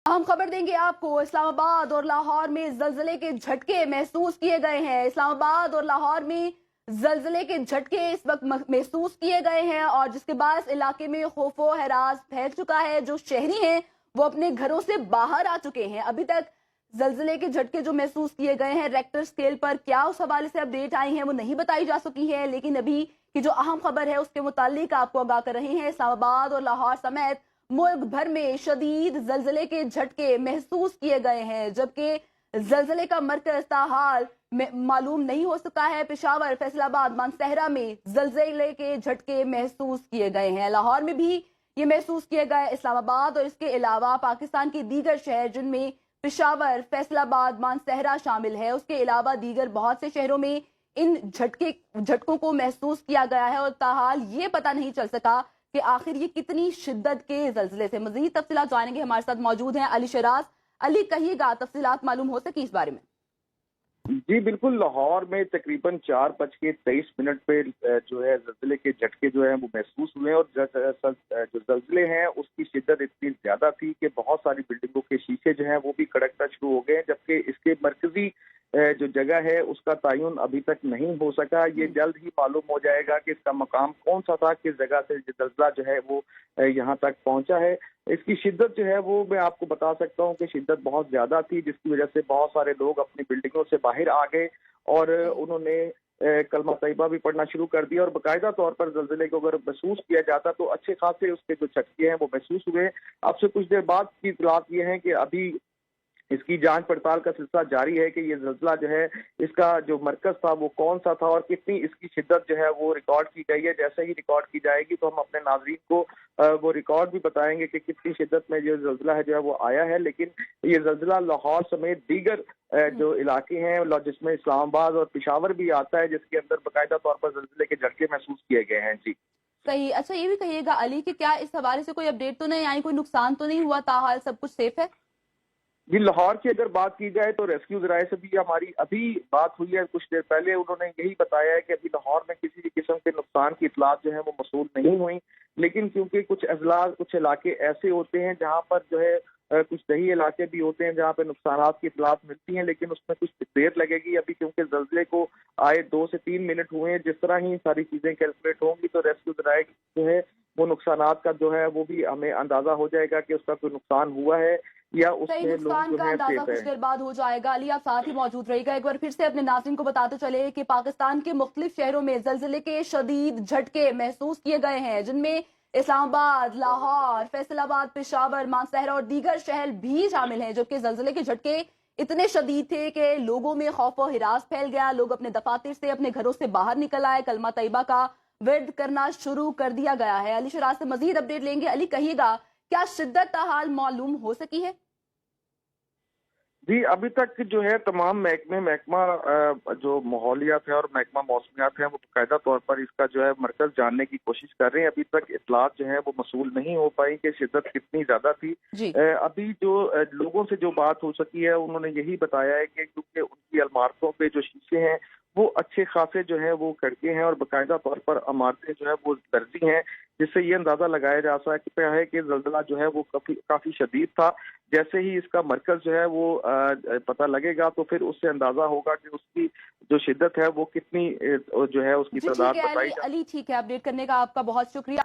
हम खबर देंगे आपको। इस्लामाबाद और लाहौर में जलजले के झटके महसूस किए गए हैं। इस्लामाबाद और लाहौर में जलजले के झटके इस वक्त महसूस किए गए हैं और जिसके बाद इलाके में खौफो हरास फैल चुका है। जो शहरी हैं वो अपने घरों से बाहर आ चुके हैं। अभी तक जलजले के झटके जो महसूस किए गए हैं रेक्टर स्केल पर क्या उस हवाले से अपडेट आई है वो नहीं बताई जा सकी है, लेकिन अभी की जो अहम खबर है उसके मुतालिक आपको आगाह कर रहे हैं। इस्लामाबाद और लाहौर समेत मुल्क भर में शदीद जलजले के झटके महसूस किए गए हैं, जबकि जलजले का मरकज ताहाल मालूम नहीं हो सका है। पेशावर, फैसलाबाद, मानसहरा में जलजले के झटके महसूस किए गए हैं। लाहौर में भी ये महसूस किए गए। इस्लामाबाद और इसके अलावा पाकिस्तान के दीगर शहर जिनमें पेशावर, फैसलाबाद, मानसहरा शामिल है, उसके अलावा दीगर बहुत से शहरों में इन झटकों को महसूस किया गया है और ताहाल ये पता नहीं चल सका कि आखिर ये कितनी शिद्दत के जलजले थे। मजीद तफसीलात जानेंगे, हमारे साथ मौजूद हैं अली शराज। अली, कहिएगा तफसीलात मालूम हो सकी इस बारे में? जी बिल्कुल, लाहौर में तकरीबन 4:23 पे जो है जलजिले के झटके जो है वो महसूस हुए और जो जलजिले हैं उसकी शिद्दत इतनी ज्यादा थी कि बहुत सारी बिल्डिंगों के शीशे जो हैं वो भी कड़कना शुरू हो गए, जबकि इसके मरकजी जो जगह है उसका तयन अभी तक नहीं हो सका। ये जल्द ही मालूम हो जाएगा कि इसका मकाम कौन सा था, किस जगह से जलजिला जो है वो यहाँ तक पहुंचा है। इसकी शिद्दत जो है वो मैं आपको बता सकता हूँ कि शिद्दत बहुत ज्यादा थी, जिसकी वजह से बहुत सारे लोग अपनी बिल्डिंगों से बाहर आ गए और उन्होंने कलमा तैयबा भी पढ़ना शुरू कर दिया और बाकायदा तौर पर जलजिले को अगर महसूस किया जाता तो अच्छे खासे उसके जो झटके हैं वो महसूस हुए। अब से कुछ देर बाद की इतलात ये है कि अभी इसकी जांच पड़ताल का सिलसिला जारी है कि ये जलजिला जो है इसका जो मरकज था वो कौन सा था और कितनी इसकी शिद्दत जो है वो रिकॉर्ड की गई है। जैसे ही रिकॉर्ड की जाएगी तो हम अपने नाजरीन को वो रिकॉर्ड भी बताएंगे कि कितनी शिद्दत में जो जलजिला है जो है वो आया है। लेकिन ये जलजिला लाहौर समेत दीगर जो इलाके हैं जिसमें इस्लामाबाद और पेशावर भी आता है, जिसके अंदर बाकायदा तौर पर जलजिले के झटके महसूस किए गए हैं। जी सही। अच्छा, ये भी कहिएगा अली कि क्या इस हवाले से कोई अपडेट तो नहीं आई, कोई नुकसान तो नहीं हुआ, ताहाल सब कुछ सेफ है? जी, लाहौर की अगर बात की जाए तो रेस्क्यू जराये से भी हमारी अभी बात हुई है कुछ देर पहले। उन्होंने यही बताया है कि अभी लाहौर में किसी भी किस्म के नुकसान की इतलात जो है वो मसूल नहीं हुई, लेकिन क्योंकि कुछ इलाके ऐसे होते हैं जहाँ पर जो है कुछ दही इलाके भी होते हैं जहाँ पे नुकसान की इतलात मिलती हैं, लेकिन उसमें कुछ देर लगेगी अभी, क्योंकि जलजिले को आए 2 से 3 मिनट हुए हैं। जिस तरह ही सारी चीजें कैलकुलेट होंगी तो रेस्क्यू जराये जो है वो नुकसानात का जो है वो भी हमें अंदाजा हो जाएगा कि उसका कोई नुकसान हुआ है या सही, उसमें लोग नुकसान जो का है अंदाजा सेफ कुछ है। देर बाद हो जाएगा। अली, आप साथ ही मौजूद रहिएगा। एक बार फिर से अपने नाज़रीन को बताते चले कि पाकिस्तान के मुख्तलिफ शहरों में जलजिले के शदीद झटके महसूस किए गए हैं, जिनमें इस्लामाबाद, लाहौर, फैसलाबाद, पेशावर, मानसहरा और दीगर शहर भी शामिल हैं। जबकि जलजिले के झटके इतने शदीद थे कि लोगों में खौफ और हिरास फैल गया। लोग अपने दफातर से, अपने घरों से बाहर निकल आए। कलमा तैयबा का विर्द करना शुरू कर दिया गया है। अली शराज से मजीद अपडेट लेंगे। अली, कहिएगा क्या शिद्दत हाल मालूम हो सकी है? जी, अभी तक जो है तमाम महकमा जो माहौलियात है और महकमा मौसमियात है वो बाकायदा तौर पर इसका जो है मरकज जानने की कोशिश कर रहे हैं। अभी तक इतलात जो है वो मसूल नहीं हो पाई कि शिद्दत कितनी ज्यादा थी। जी। अभी जो लोगों से जो बात हो सकी है उन्होंने यही बताया है कि क्योंकि उनकी अलमारतों पे जो शीशे हैं वो अच्छे खासे जो है वो खड़के हैं और बाकायदा तौर पर इमारतें जो है वो दर्जी हैं, जिससे ये अंदाजा लगाया जा सकता है कि जलजिला जो है वो काफी शदीद था। जैसे ही इसका मरकज जो है वो पता लगेगा तो फिर उससे अंदाजा होगा कि उसकी जो शिद्दत है वो कितनी जो है उसकी जी ठीक तादाद है बताई अली। जा। अली ठीक है, अपडेट करने का आपका बहुत शुक्रिया।